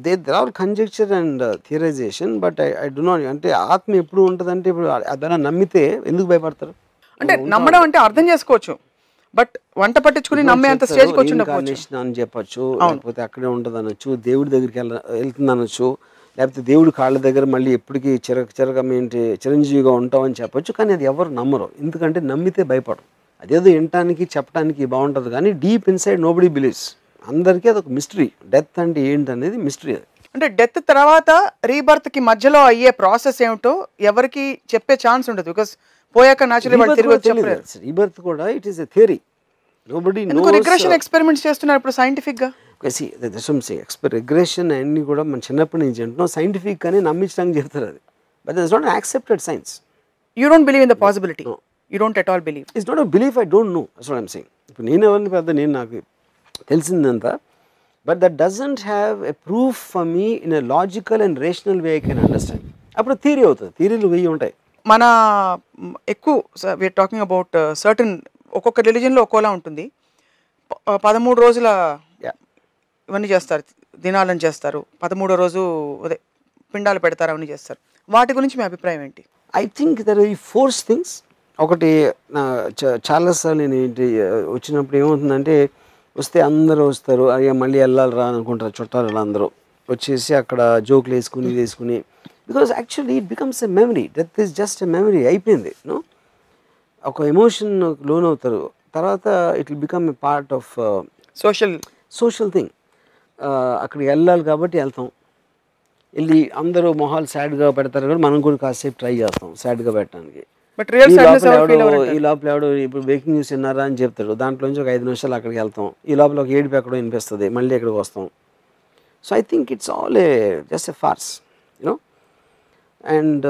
There are conjecture and theorization, but I do not, ante atma eppudu untadante ippudu adana nammite enduku bhayapadtaru? Ante nammadam ante ardham chesukochu, but వంట పట్టించుకుని నమ్మే అంత స్టేజ్కి వచ్చి ఉండకపోవచ్చు అని చెప్పచ్చు, లేకపోతే అక్కడే ఉంటుంది అనొచ్చు, దేవుడి దగ్గరికి వెళ్తుంది అనొచ్చు, లేకపోతే దేవుడి కాళ్ళ దగ్గర మళ్ళీ ఎప్పటికీ ఏంటి చిరంజీవిగా ఉంటామని చెప్పొచ్చు. కానీ అది ఎవరు నమ్మరు, ఎందుకంటే నమ్మితే భయపడరు. అదేదో వినటానికి చెప్పడానికి బాగుంటుంది, కానీ డీప్ ఇన్సైడ్ నోబడీ బిలీవ్స్. అందరికీ అదొక మిస్టరీ. డెత్ అంటే ఏంటి అనేది మిస్టరీ. అది అంటే డెత్ తర్వాత రీబర్త్కి మధ్యలో అయ్యే ప్రాసెస్ ఏమిటో ఎవరికి చెప్పే ఛాన్స్ ఉండదు, బికాస్ పోయాక న్యాచురల్లీ వాళ్ళు తిరిగి వచ్చి చెప్పలేరు. రీబర్త్ కూడా it is a theory. Nobody nose. Regression experiments చేస్తున్నారు ఇప్పుడు సైంటిఫిక్ గా. రిగ్రెషన్ అన్ని కూడా మన చిన్నప్పటి నుంచి అంటున్నాం, సైంటిఫిక్ అని నమ్మించడానికి చెప్తారు అది. But that's not accepted science. You don't believe in the possibility. You don't at all believe. It's not a belief, I don't know. That's what I am saying. ఇప్పుడు నేను ఎవరిని పెద్ద నేను నాకు తెలిసిందంతా, but that doesn't have a proof for me in a logical and rational way I can understand. అప్పుడు theory అవుతుంది. థియరీలు వెయ్యి ఉంటాయి. మన ఎక్కువ వీఆర్ టాకింగ్ అబౌట్ సర్టన్, ఒక్కొక్క రిలీజన్లో ఒక్కోలా ఉంటుంది. 13 రోజుల ఇవన్నీ చేస్తారు, దినాలను చేస్తారు. 13వ రోజు అదే పిండాలు పెడతారు, అవన్నీ చేస్తారు. వాటి గురించి మీ అభిప్రాయం ఏంటి? I think there are 4 things. ఒకటి చాలాసార్లు నేను ఏంటి వచ్చినప్పుడు ఏమవుతుందంటే, వస్తే అందరూ వస్తారు, అయ్యా మళ్ళీ వెళ్ళాలిరా అనుకుంటారు చుట్టాలు అందరూ వచ్చేసి అక్కడ జోకులు వేసుకుని because actually it becomes a memory. Death is just a memory. అయిపోయింది. నో, ఒక ఎమోషన్ లోన్ అవుతారు. తర్వాత it will become a part of social thing. అక్కడికి వెళ్ళాలి కాబట్టి వెళ్తాం. వెళ్ళి అందరూ మొహాలు సాడ్గా పెడతారు కాబట్టి మనం కూడా కాసేపు ట్రై చేస్తాం సాడ్గా పెట్టడానికి. ఈ లోపల ఎవడో ఇప్పుడు బ్రేకింగ్ న్యూస్ విన్నారా అని చెప్తాడు, దాంట్లోంచి ఒక 5 నిమిషాలు అక్కడికి వెళ్తాం. ఈ లోపల ఒక ఏడుపు ఎక్కడో వినిపిస్తుంది, మళ్ళీ ఎక్కడికి వస్తాం. So I think it's all just a farce, you know. And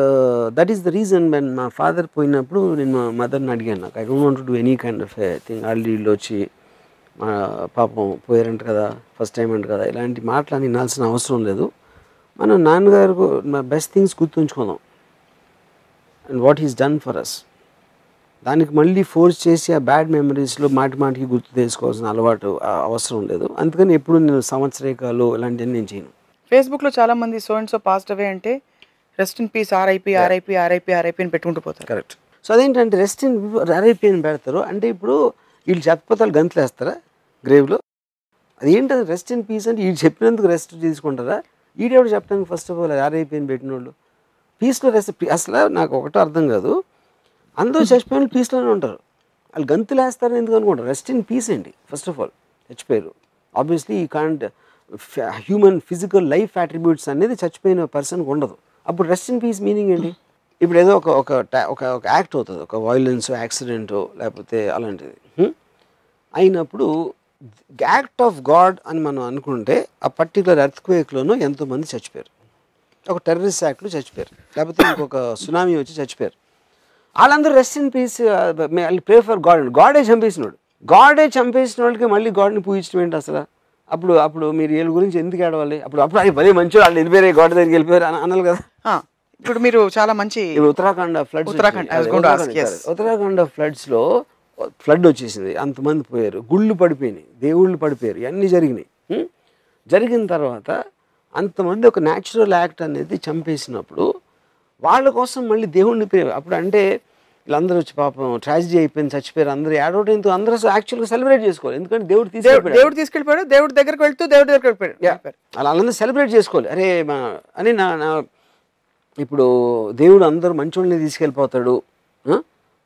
that is the reason when మా ఫాదర్ పోయినప్పుడు నేను మా మదర్ని అడిగాను, నాకు I don't want to do any kind of a thing. వీళ్ళు వచ్చి మా పాపం పోయారంట కదా, ఫస్ట్ టైం అంట కదా, ఇలాంటి మాటలు అని వినాల్సిన అవసరం లేదు. మనం నాన్నగారు బెస్ట్ థింగ్స్ గుర్తుంచుకుందాం and what is done for us. దానికి మళ్ళీ ఫోర్స్ చేసి ఆ బ్యాడ్ మెమరీస్లో మాటికి గుర్తు చేసుకోవాల్సిన అలవాటు అవసరం లేదు. అందుకని ఎప్పుడు నేను సంవత్సరేకాలు ఇలాంటివన్నీ నేను చేయను. ఫేస్బుక్లో చాలామంది so and so passed away అంటే రెస్ట్ ఇన్ పీస్ ఆర్ఐపి అని పెట్టుకుంటూ పోతారు. కరెక్ట్. సో అదేంటంటే రెస్ట్ ఇన్ ఆర్ఐపి అని పెడతారు అంటే ఇప్పుడు వీళ్ళు చచ్చిపోతారు గంతులు వేస్తారా గ్రేవ్లో? అది ఏంటది రెస్ట్ ఇన్ పీస్ అంటే వీళ్ళు చెప్పినందుకు రెస్ట్ తీసుకుంటారా? వీడెవడు చెప్పడానికి ఫస్ట్ ఆఫ్ ఆల్ ఆర్ఐపి అని పెట్టిన వాళ్ళు? పీస్లో రెస్ట్ అసలు నాకు ఒకటో అర్థం కాదు. అందరూ చచ్చిపోయిన పీస్లోనే ఉంటారు, వాళ్ళు గంతులు వేస్తారని ఎందుకు అనుకుంటారు? రెస్ట్ ఇన్ పీస్ ఏంటి? ఫస్ట్ ఆఫ్ ఆల్ చచ్చిపోయారు. ఆబ్వియస్లీ ఈ can't human physical life attributes అనేది చచ్చిపోయిన పర్సన్కి ఉండదు. అప్పుడు రెస్ట్ ఇన్ పీస్ మీనింగ్ ఏంటి? ఇప్పుడు ఏదో ఒక యాక్ట్ అవుతుంది, ఒక వైలెన్స్ యాక్సిడెంటో లేకపోతే అలాంటిది అయినప్పుడు యాక్ట్ ఆఫ్ గాడ్ అని మనం అనుకుంటే ఆ పర్టికులర్ ఎర్త్క్వేక్లోనూ ఎంతోమంది చచ్చిపోయారు. ఒక టెర్రరిస్ట్ యాక్ట్లో చచ్చిపోయారు, లేకపోతే ఇంకొక సునామీ వచ్చి చచ్చిపోయారు. వాళ్ళందరూ rest in peace pray for God అండి. గాడే చంపేసిన వాళ్ళకి మళ్ళీ గాడ్ని పూజించడం ఏంటి అసలు? అప్పుడు మీరు వీళ్ళ గురించి ఎందుకు ఏడవాలి? అప్పుడు అది భలే మంచి వాళ్ళు వెళ్ళిపోయారు, గాడ్ దగ్గరికి వెళ్ళిపోయారు అనాలి కదా. ఇప్పుడు మీరు చాలా మంచి ఉత్తరాఖండ్ ఫ్లడ్స్లో ఫ్లడ్ వచ్చేసింది, అంతమంది పోయారు, గుళ్ళు పడిపోయినాయి, దేవుళ్ళు పడిపోయారు, ఇవన్నీ జరిగినాయి. జరిగిన తర్వాత అంతమంది ఒక న్యాచురల్ యాక్ట్ అనేది చంపేసినప్పుడు వాళ్ళ కోసం మళ్ళీ దేవుడిని అప్పుడు అంటే వీళ్ళందరూ వచ్చి పాపం ట్రాజడీ అయిపోయింది, చచ్చిపోయారు, అందరూ ఏడవడంతో అందరూ యాక్చువల్గా సెలబ్రేట్ చేసుకోవాలి. ఎందుకంటే దేవుడు తీసుకెళ్ళిపోయాడు, దేవుడి దగ్గరికి వెళ్ళిపోయాడు, అలా అందరూ సెలబ్రేట్ చేసుకోవాలి. అరే అని ఇప్పుడు దేవుడు అందరూ మంచోళ్ళని తీసుకెళ్ళిపోతాడు,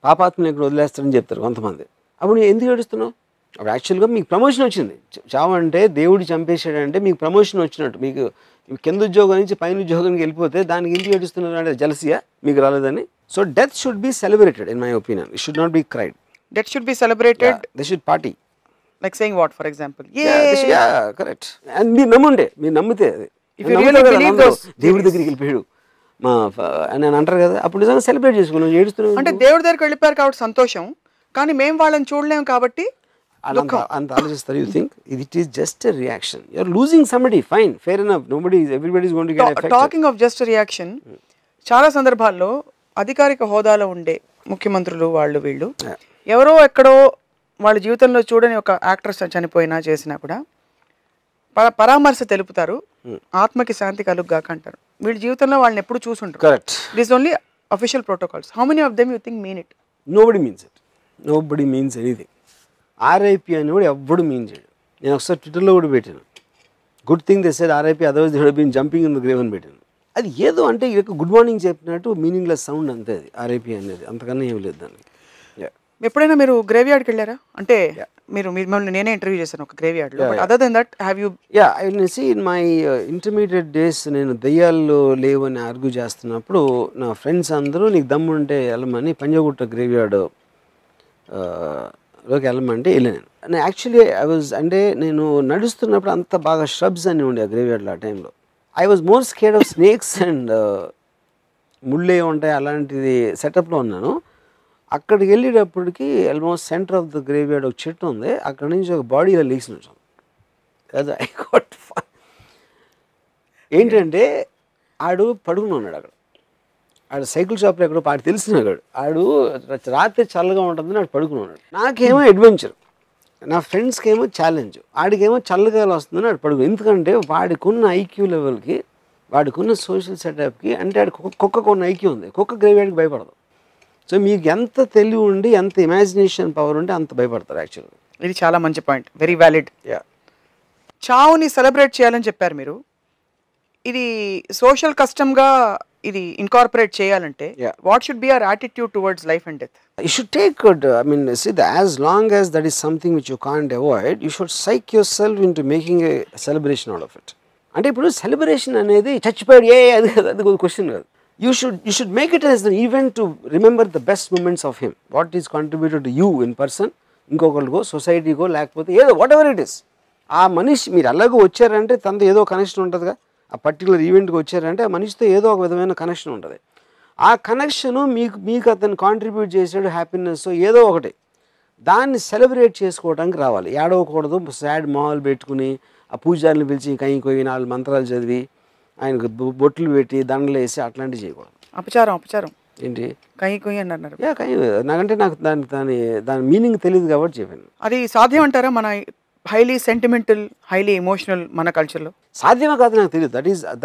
పాపాత్మని ఇక్కడ వదిలేస్తాడని చెప్తారు కొంతమంది. అప్పుడు నువ్వు ఎందుకు ఏడుస్తున్నావు? అప్పుడు యాక్చువల్గా మీకు ప్రమోషన్ వచ్చింది. చావు అంటే దేవుడు చంపేశాడంటే మీకు ప్రమోషన్ వచ్చినట్టు. మీకు కింద ఉద్యోగం నుంచి పైన ఉద్యోగానికి వెళ్ళిపోతే దానికి ఎందుకు ఏడుస్తున్నారు అంటే జలసియా మీకు రాలేదని. So death should be celebrated in my opinion. It should not be cried. Death should be celebrated. They should party. Like saying what for example? Correct. And మీరు నమ్ముండే, మీరు నమ్మితే అది దేవుడి దగ్గరికి వెళ్ళిపోయాడు మా అని అంటారు కదా, అప్పుడు నిజంగా సెలబ్రేట్ చేసుకున్నాం. ఏడుస్తున్నాం అంటే దేవుడి దగ్గరికి వెళ్ళిపోయారు కాబట్టి సంతోషం, కానీ మేము వాళ్ళని చూడలేము కాబట్టి అంత ఆలోచిస్తారు. You think it is just a reaction. You are losing somebody, fine, fair enough, nobody everybody is going to get affected. Talking of just reaction, చాలా సందర్భాల్లో అధికారిక హోదాలో ఉండే ముఖ్యమంత్రులు వాళ్ళు వీళ్ళు ఎవరో ఎక్కడో వాళ్ళ జీవితంలో చూడని ఒక యాక్టర్ చనిపోయినా చేసినా కూడా పరామర్శ తెలుపుతారు, ఆత్మకి శాంతి కలుగుగాక అంటారు. వీళ్ళ జీవితంలో వాళ్ళని ఎప్పుడు చూసుంటారు. Correct. It is only official protocols. How many of them you think mean it? Nobody means it. Nobody means anything. RIP అని కూడా ఎవ్వడు మీన్ చేయడు. నేను ఒకసారి ట్విట్టర్లో కూడా పెట్టాను, good thing they said RIP otherwise they would been jumping in the grave అని పెట్టాను. అది ఏదో అంటే గుడ్ మార్నింగ్ చెప్పినట్టు మీనింగ్లెస్ సౌండ్ అంతే అది ఆర్ఐపి అనేది, అంతకన్నా ఏం లేదు దానికి. ఎప్పుడైనా మీరు గ్రేవ్ యార్డ్కి వెళ్ళారా? అంటే మీరు మిమ్మల్ని నేనే ఇంటర్వ్యూ చేశాను ఒక గ్రేవ్ యార్డ్లో. Other than that have you? I see in my intermediate days నేను దయ్యాల్లో లేవని ఆర్గ్యూ చేస్తున్నప్పుడు నా ఫ్రెండ్స్ అందరూ నీకు దమ్ము ఉంటే వెళ్ళమని పంజగుట్ట గ్రేవ్ యార్డ్ లోకి వెళ్ళమంటే వెళ్ళాను. నేను యాక్చువల్లీ అంటే నేను నడుస్తున్నప్పుడు అంత బాగా shrubs అన్నీ ఉండే ఆ గ్రేవ్ యార్డ్లో. ఆ టైంలో I was more scared of snakes and ముళ్ళే ఉంటాయి అలాంటిది సెటప్లో ఉన్నాను. అక్కడికి వెళ్ళేటప్పటికి almost centre of the graveyard ఒక చెట్టు ఉంది, అక్కడ నుంచి ఒక బాడీ ఇలా లేచినట్టు. అది ఐ గాట్ ఏంటంటే ఆడు పడుకుని ఉన్నాడు అక్కడ. ఆడు సైకిల్ షాప్లో ఎక్కడో ఆడు తెలిసినాడు. ఆడు రాత్రి చల్లగా ఉంటుందని ఆడు పడుకుని ఉన్నాడు. నాకేమో అడ్వెంచర్, నా ఫ్రెండ్స్కి ఏమో ఛాలెంజ్, ఆడికేమో చల్లగాలి వస్తుందని ఆడు పడుకుని. ఎందుకంటే వాడికున్న ఐక్యూ లెవెల్కి, వాడికున్న సోషల్ సెటప్కి, అంటే ఆడు కుక్కకున్న ఐక్యూ ఉంది, కుక్క గ్రేవ్ యార్డ్కి భయపడదు. సో మీకు ఎంత తెలివి ఉండి ఎంత ఇమాజినేషన్ పవర్ ఉంటే అంత భయపడతారు యాక్చువల్గా. ఇది చాలా మంచి పాయింట్, వెరీ వ్యాలిడ్. చావుని సెలబ్రేట్ చేయాలని చెప్పారు మీరు. ఇది సోషల్ కస్టమ్గా ఇది ఇన్కార్పొరేట్ చేయాలంటే what should be our attitude towards life and death? You should take good, I mean, see, as long as that is something which you can't avoid, you should psych yourself into making a celebration out of it. అంటే ఇప్పుడు celebration అనేది చచ్చిపోయాడు అది కాదు, అది question కాదు. You should make it as an event to remember the best moments of him, what is contributed to you in person, ఇంకొకరికో సొసైటీకో లేకపోతే ఏదో వాట్ ఎవర్ ఇట్ ఇస్. ఆ మనిషి మీరు అలాగో వచ్చారంటే తనతో ఏదో కనెక్షన్ ఉంటుందిగా. ఆ పర్టికులర్ ఈవెంట్కి వచ్చారంటే ఆ మనిషితో ఏదో ఒక విధమైన కనెక్షన్ ఉంటుంది. ఆ కనెక్షను మీకు అతను కాంట్రిబ్యూట్ చేసాడు హ్యాపీనెస్ ఏదో ఒకటి, దాన్ని సెలబ్రేట్ చేసుకోవడానికి రావాలి. ఏడవకూడదు, సాడ్ మాల్ పెట్టుకుని ఆ పూజారిని పిలిచి కై కొయ్యి 4 మంత్రాలు చదివి ఆయనకు బొట్లు పెట్టి దండలు వేసి అట్లాంటివి చేయకూడదు. అపచారం ఏంటి కై కొయ్యి అన్నారు? నాకంటే నాకు దాని మీనింగ్ తెలియదు కాబట్టి చెప్పాను. అది సాధ్యం అంటారా మన హైలీ సెంటిమెంటల్, హైలీ ఎమోషనల్ మన కల్చర్లో? సాధ్యమా కాదు నాకు తెలియదు.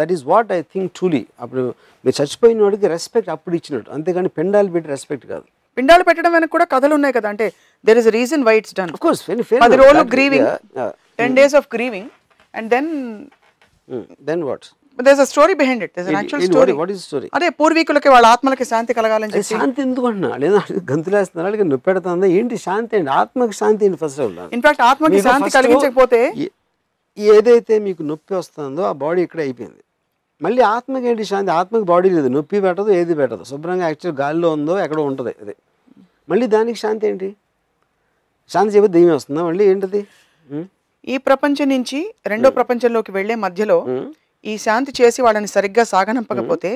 That is what I think truly. అప్పుడు మీరు చచ్చిపోయిన వాడికి రెస్పెక్ట్ అప్పుడు ఇచ్చినట్టు, అంతేగాని పెండాలు పెట్టి రెస్పెక్ట్ కాదు. పిండాలు పెట్టడం వెనక కూడా కథలు ఉన్నాయి కదా. అంటే there is reason why it's done. Of course 10 రోజులు grieving, 10 days of grieving, and then what? But there's a story behind it. There's an actual story. What is the story? అదే పూర్వీకులకి వాళ్ళ ఆత్మలకి శాంతి కలగాలని చెప్పి. శాంతి ఎందుకు అంటున్నా? లేదా గంతులేస్తున్నారు, అలాగే నొప్పి పెడుతుందా ఏంటి? శాంతి అండి, ఆత్మకి శాంతి అండి ఫస్ట్ ఆఫ్ ఆల్. ఇన్ఫాక్ట్ ఆత్మకి శాంతి కలిగించకపోతే ఏదైతే మీకు నొప్పి వస్తుందో ఆ బాడీ ఇక్కడే అయిపోయింది. మళ్ళీ ఆత్మకి ఏంటి శాంతి? ఆత్మకి బాడీ లేదు, నొప్పి పెట్టదు, ఏది పెట్టదు, శుభ్రంగా యాక్చువల్ గాలిలో ఉందో ఎక్కడో ఉంటుంది అదే. మళ్ళీ దానికి శాంతి ఏంటి? శాంతి చెప్పి దెయ్యం వస్తుందా మళ్ళీ? ఏంటిది? ఈ ప్రపంచం నుంచి రెండో ప్రపంచంలోకి వెళ్లే మధ్యలో ఈ శాంతి చేసి వాళ్ళని సరిగ్గా సాగనంపకపోతే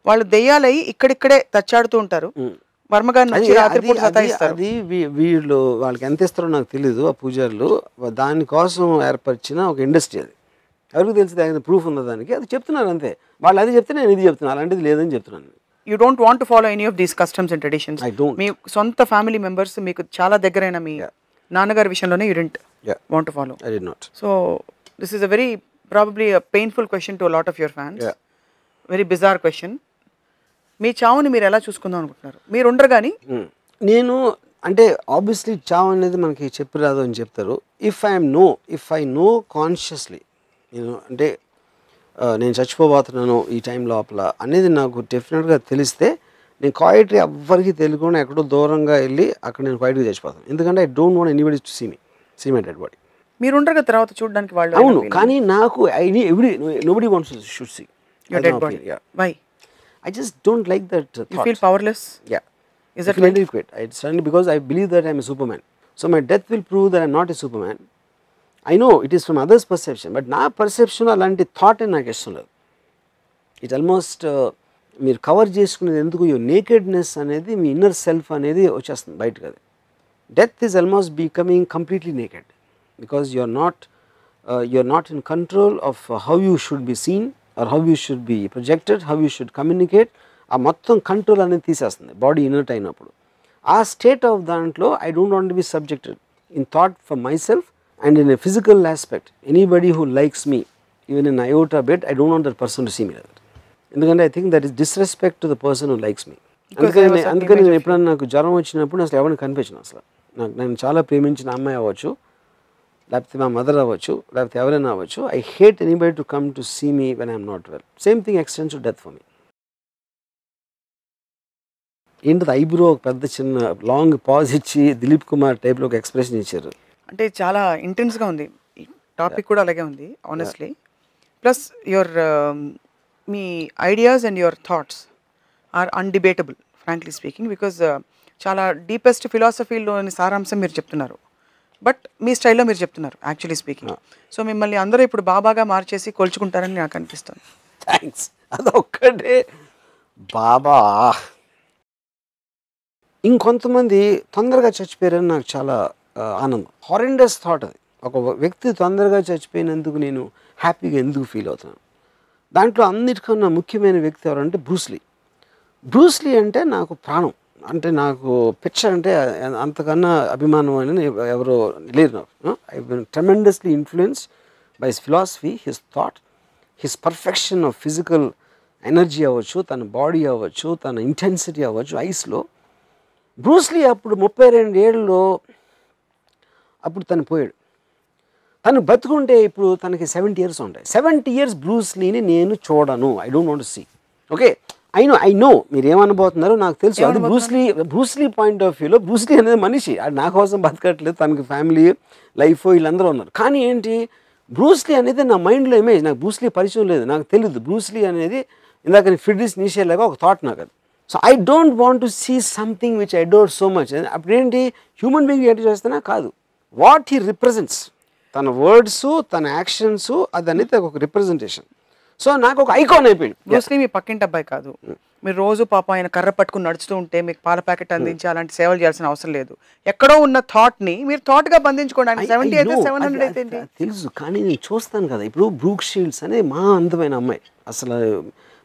వాళ్ళు దెయ్యాలై ఇక్కడిక్కడే తచ్చాడుతూ ఉంటారు. వర్మగారిని వచ్చి రాత్రిపూట సతాయిస్తారు. అది వీళ్ళు వాళ్ళకి ఎంత ఇస్తారో నాకు తెలీదు. ఆ పూజారులు దానికోసం ఏర్పరిచిన ఒక ఇండస్ట్రీ అది. ఎవరికి తెలిసి దాని ప్రూఫ్ ఉందా దానికి? అది చెప్తున్నారు అంతే. వాళ్ళు అది చెప్తే నేను ఇది చెప్తున్నాను, అలాంటిది లేదని చెప్తున్నాను. You don't want to follow any of these customs and traditions. మీ సొంత ఫ్యామిలీ మెంబర్స్ మీకు చాలా దగ్గరైన మీ నాన్నగారి విషయంలోనే you didn't want to follow. I did not. So this is a very probably a painful question to a lot of your fans. Very bizarre question. మీ చావుని మీరు ఎలా చూసుకుందాం అనుకుంటున్నారు? మీరు ఉండరు కానీ నేను అంటే ఆబ్వియస్లీ చావు అనేది మనకి చెప్పి రాదు అని చెప్తారు. ఇఫ్ ఐ నో కాన్షియస్లీ అంటే నేను చచ్చిపోబోతున్నాను ఈ టైం లోపల అనేది నాకు డెఫినెట్గా తెలిస్తే నేను క్వైట్గా ఎవ్వరికి తెలియకుండా ఎక్కడో దూరంగా వెళ్ళి అక్కడ నేను క్వైట్గా చచ్చిపోతాను. ఎందుకంటే I don't want anybody to see me. See my dead body. మీరు ఉండరు కదా తర్వాత చూడడానికి వాళ్ళు. అవును, కానీ నాకు nobody wants to should see your dead body. Yeah. Why? I just don't like that thought. You feel powerless? Yeah. Is I that feel right? inadequate. It's suddenly because I believe that I'm a Superman. So my death will prove that I'm not a Superman. I know it is from others' perception, but నా perception అలాంటి thought నాకు ఇష్టం లేదు. It almost మీరు cover చేసుకునేది ఎందుకు, your nakedness అనేది మీ inner self అనేది వచ్చేస్తుంది బయటకు. అది death is almost becoming completely naked because you are not in control of how you should be seen or how you should be projected, how you should communicate. ఆ మొత్తం control అనేది తీసేస్తుంది body inert అయినప్పుడు. ఆ state of దాంట్లో I don't want to be subjected in thought for my self and in a physical aspect. Anybody who likes me even in iota bit, I don't want that person to see me like that. ఎందుకంటే I think that is disrespect to the person who likes me. అందుకని నేను ఎప్పుడన్నా నాకు జ్వరం వచ్చినప్పుడు అసలు ఎవరిని కనిపించను. అసలు నేను చాలా ప్రేమించిన అమ్మాయి అవ్వచ్చు, లేకపోతే మా మదర్ అవ్వచ్చు, లేకపోతే ఎవరైనా అవ్వచ్చు, I hate anybody to come to see me when I'm not well. Same thing extends to death for me. ఏంటది ఐబ్రో ఒక పెద్ద చిన్న లాంగ్ పాజ్ ఇచ్చి దిలీప్ కుమార్ టైప్లో ఒక ఎక్స్ప్రెషన్ ఇచ్చారు. అంటే చాలా ఇంటెన్స్గా ఉంది. టాపిక్ కూడా అలాగే ఉంది ఆనెస్ట్లీ. ప్లస్ యువర్ మీ ideas and your thoughts are undebatable frankly speaking, because చాలా డీపెస్ట్ ఫిలాసఫీలోని సారాంశం మీరు చెప్తున్నారు, బట్ మీ స్టైల్లో మీరు చెప్తున్నారు యాక్చువల్లీ స్పీకింగ్. సో మిమ్మల్ని అందరూ ఇప్పుడు బాబాగా మార్చేసి కొలుచుకుంటారని నాకు అనిపిస్తుంది. థ్యాంక్స్. అదొక్కటే బాబా. ఇంకొంతమంది తొందరగా చచ్చిపోయారని నాకు చాలా ఆనందం. హారెండస్ థాట్ అది. ఒక వ్యక్తి తొందరగా చచ్చిపోయినందుకు నేను హ్యాపీగా ఎందుకు ఫీల్ అవుతున్నాను. దాంట్లో అన్నిటికన్నా ముఖ్యమైన వ్యక్తి ఎవరంటే బ్రూస్లీ. బ్రూస్లీ అంటే నాకు ప్రాణం, అంటే నాకు పిక్చర్ అంటే అంతకన్నా అభిమానం అని ఎవరో లేరు నాకు. I been tremendously influenced by his philosophy, his thought, his perfection of physical energy అవ్వచ్చు, తన బాడీ అవ్వచ్చు, తన ఇంటెన్సిటీ అవ్వచ్చు ఐస్లో. బ్రూస్లీ అప్పుడు 32 ఏళ్ళలో అప్పుడు తను పోయాడు. తను బతుకుంటే ఇప్పుడు తనకి 70 years ఉంటాయి. 70 years బ్రూస్లీని నేను చూడను. I don't want to see. Okay, I know మీరు ఏమనబోతున్నారో నాకు తెలుసు. అది బ్రూస్లీ పాయింట్ ఆఫ్ వ్యూలో బ్రూస్లీ అనేది మనిషి, అది నా కోసం బతకట్లేదు, తనకి ఫ్యామిలీ లైఫ్ వీళ్ళందరూ ఉన్నారు. కానీ ఏంటి, బ్రూస్లీ అనేది నా మైండ్లో ఇమేజ్. నాకు బ్రూస్లీ పరిచయం లేదు, నాకు తెలియదు. బ్రూస్లీ అనేది ఇందాక ఫ్రిడ్రిస్ నీషే లాగా ఒక థాట్ నాకు అది. So I don't want to see something which I don't so much. అప్పుడేంటి హ్యూమన్ బీయింగ్ ఏంటి చేస్తున్నా కాదు, వాట్ హీ రిప్రజెంట్స్, తన వర్డ్స్, తన యాక్షన్స్, అది అనేది ఒక రిప్రజెంటేషన్. సో నాకు ఒక ఐకాన్ అయిపోయింది. బ్రూస్లీ మీ పక్కింటి అబ్బాయి కాదు. మీరు రోజు పాప ఆయన కర్ర పట్టుకుని నడుస్తూ ఉంటే మీకు పాల ప్యాకెట్ అందించి అలాంటి సేవలు చేయాల్సిన అవసరం లేదు. ఎక్కడో ఉన్న థాట్ని మీరు థాట్గా బంధించుకోండి. ఆయన 70 అయితే 700 అయితే తెలుసు, కానీ నేను చూస్తాను కదా. ఇప్పుడు బ్రూక్ షీల్డ్స్ అనే మా అందమైన అమ్మాయి, అసలు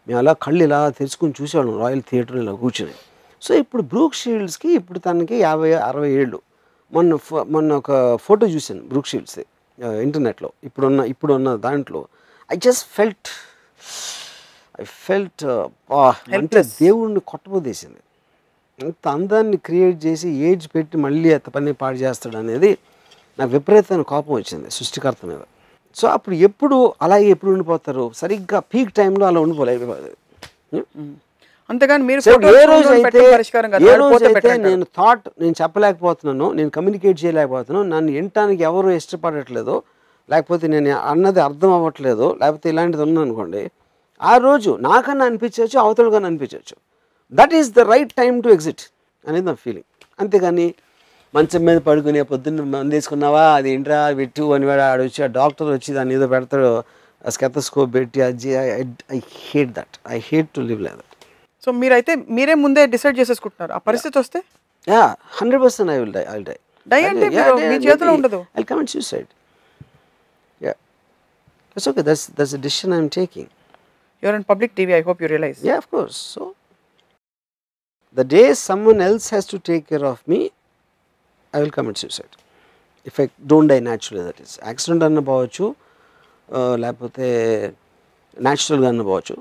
మేము అలా కళ్ళు ఇలా తెరుచుకుని చూసేవాళ్ళం రాయల్ థియేటర్ ఇలా కూర్చుని. సో ఇప్పుడు బ్రూక్ షీల్డ్స్కి ఇప్పుడు తనకి 50-60 ఏళ్ళు. మొన్న ఒక ఫోటో చూశాను బ్రూక్ షీల్డ్స్ ఇంటర్నెట్లో. ఇప్పుడున్న దాంట్లో ఐ ఫెల్ట్ అంటే దేవుణ్ణి కొట్టబోదేసింది. అంత అందాన్ని క్రియేట్ చేసి ఏజ్ పెట్టి మళ్ళీ అంత పని పాడు చేస్తాడు అనేది నాకు విపరీతమైన కోపం వచ్చింది సృష్టికర్త మీద. సో అప్పుడు ఎప్పుడు అలాగే ఎప్పుడు ఉండిపోతారు, సరిగ్గా పీక్ టైంలో అలా ఉండిపోలేదు. అంతేగాని మీరు ఏ రోజు అయితే నేను థాట్ నేను చెప్పలేకపోతున్నాను, నేను కమ్యూనికేట్ చేయలేకపోతున్నాను, నన్ను వినటానికి ఎవరు ఇష్టపడట్లేదు, లేకపోతే నేను అన్నది అర్థం అవ్వట్లేదు, లేకపోతే ఇలాంటిది ఉన్నానుకోండి, ఆ రోజు నాకన్నా అనిపించవచ్చు, అవతలకన్నా అనిపించవచ్చు. That is the right time to exit అనేది నా ఫీలింగ్. అంతేగాని మంచం మీద పడుకునే పొద్దున్న మందు వేసుకున్నావా అది ఏంట్రా పెట్టు అని ఆడు వచ్చి ఆ డాక్టర్ వచ్చి దాన్ని ఏదో పెడతాడు, స్కెతస్కోప్ పెట్టి అది. I hate that. I hate to live like that. So మీరే ముందే డిసైడ్ చేసేసుకుంటున్నారు ఆ పరిస్థితి వస్తే? 100% ఐ విల్ డై. డై అంటే మీ చేతిలో ఉండదు. I commit suicide. Yeah, it's okay. That's a decision I am taking. You are in public TV, I hope you realise. Yeah, of course. So the day someone else has to take care of me, I will commit suicide. If I don't die naturally, that is. Accident అన్న పోవచ్చు, లేకపోతే న్యాచురల్గా అన్న పోవచ్చు,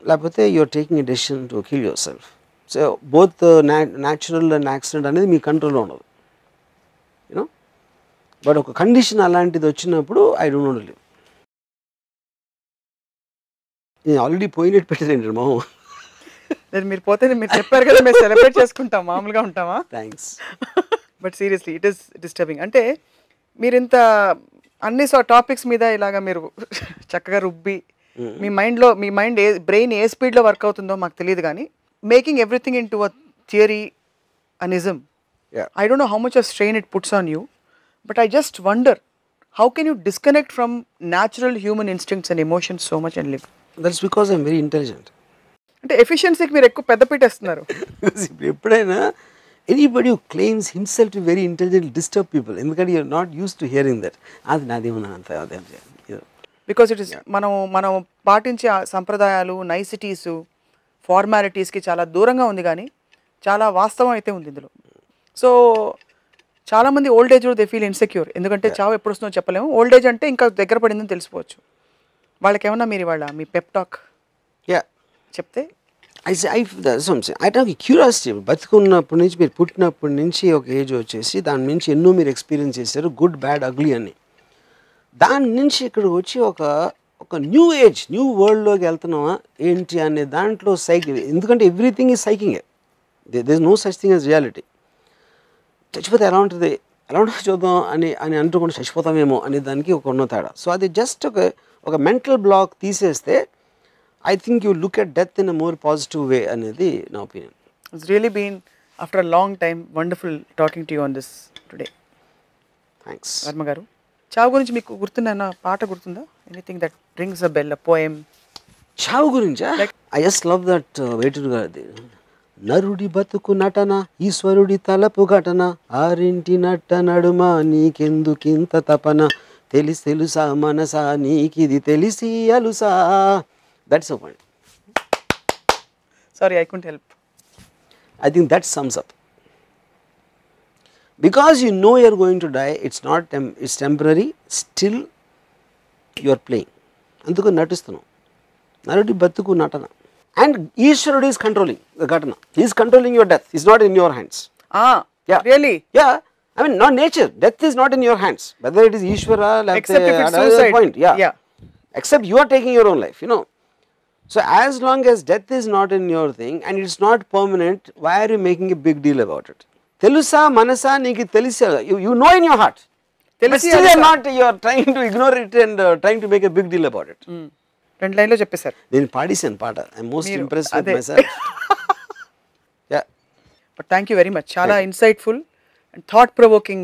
లేకపోతే you are taking a decision to kill your self. So both natural and accident అనేది మీ కంట్రోల్లో ఉండదు, యూనో. బట్ ఒక కండిషన్ అలాంటిది వచ్చినప్పుడు I don't want to live. నేను ఆల్రెడీ పోయినట్టు పెట్టారండి మొహం. మీరు పోతే మీరు చెప్పారు కదా మేము సెలబ్రేట్ చేసుకుంటాం, మామూలుగా ఉంటామా? Thanks. But seriously it is disturbing. అంటే మీరు ఇంత అన్ని టాపిక్స్ మీద ఇలాగా మీరు చక్కగా రుబ్బి మీ మైండ్ బ్రెయిన్ ఏ స్పీడ్లో వర్క్ అవుతుందో మాకు తెలియదు కానీ making everything into a theory అనిజం I don't know how much of strain it puts on you, but I just wonder, how can you disconnect from natural human instincts and emotions so much and live? That's because I'm very intelligent. అంటే ఎఫిషియన్సీకి మీరు ఎక్కువ పెద్ద పెట్టేస్తున్నారు. ఎప్పుడైనా anybody who claims himself to be very intelligent will disturb people, ఎందుకంటే you're not used to hearing that. అది నాదేమన్నా అంత అదేం బికాస్ ఇట్ ఇస్ మనం పాటించే ఆ సంప్రదాయాలు నైసిటీస్ ఫార్మాలిటీస్కి చాలా దూరంగా ఉంది కానీ చాలా వాస్తవం అయితే ఉంది ఇందులో. సో చాలామంది ఓల్డ్ ఏజ్లో దే ఫీల్ ఇన్సెక్యూర్, ఎందుకంటే చావు ఎప్పుడు వస్తుందో చెప్పలేము. ఓల్డ్ ఏజ్ అంటే ఇంకా దగ్గర పడిందని తెలిసిపోవచ్చు. వాళ్ళకి ఏమన్నా మీరు మీ పెప్ టాక్ చెప్తే I talk curiosity. బతుకున్నప్పటి నుంచి మీరు పుట్టినప్పటి నుంచి ఒక ఏజ్ వచ్చేసి దాని నుంచి ఎన్నో మీరు ఎక్స్పీరియన్స్ చేశారు, గుడ్ బ్యాడ్ అగ్లీ అని. దాని నుంచి ఇక్కడ వచ్చి ఒక న్యూ ఏజ్ న్యూ వరల్డ్లోకి వెళ్తున్నామా ఏంటి అనే దాంట్లో ఎందుకంటే ఎవ్రీథింగ్ ఈజ్ సైకింగే, there is no such thing as reality. చచ్చిపోతే ఎలా ఉంటుంది చూద్దాం అని అంటుకుంటే చచ్చిపోతామేమో అనే దానికి ఒక ఉన్న తేడా. సో అది జస్ట్ ఒక మెంటల్ బ్లాక్ తీసేస్తే I think you look at death in a more positive way అనేది నా opinion. It's really been after a long time wonderful talking to you on this today. Thanks. Varma గారు, చావు గురించి మీకు గుర్తున్న పాట గుర్తుందా? Anything that rings a bell, a poem? చావు గురించా? I just love that Veturi గారిది. నరుడి బతుకు నటన ఈశ్వరుడి తలపు ఘటన ఆరింటి నట్ట నడుమ నీకెందుకింత తపన తెలుసా మనసా నీకిది తెలిసి అలుసా. That's the point. Sorry, I couldn't help. I think that sums up. Because you know you are going to die, it's temporary, still you are playing. Anduku natistunnav. Narudi battuku natana. And Ishwarudu is controlling the ghatana. He is controlling your death. It's not in your hands. Yeah. Really? Yeah. I mean, not nature. Death is not in your hands. Whether it is Ishwara, except if it's suicide. Point. Yeah. Except you are taking your own life, you know. So as long as death is not in your thing and it's not permanent, why are you making a big deal about it? Telusa manasa niki telisa, you know in your heart. But still you are trying to ignore it and trying to make a big deal about it. రెండు లైన్లో చెప్పేశారు. నేను పాడేశాను పాట. I'm most impressed with myself. Yeah. But thank you very much. చాలా insightful and thought provoking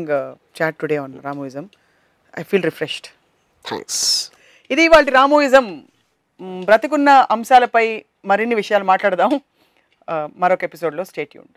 chat today on Ramoism. I feel refreshed. Thanks. ఇది ఇవాల్టి రామోయిజం. బ్రతికున్న అంశాలపై మరిన్ని విషయాలు మాట్లాడదాం మరొక ఎపిసోడ్లో. Stay tuned.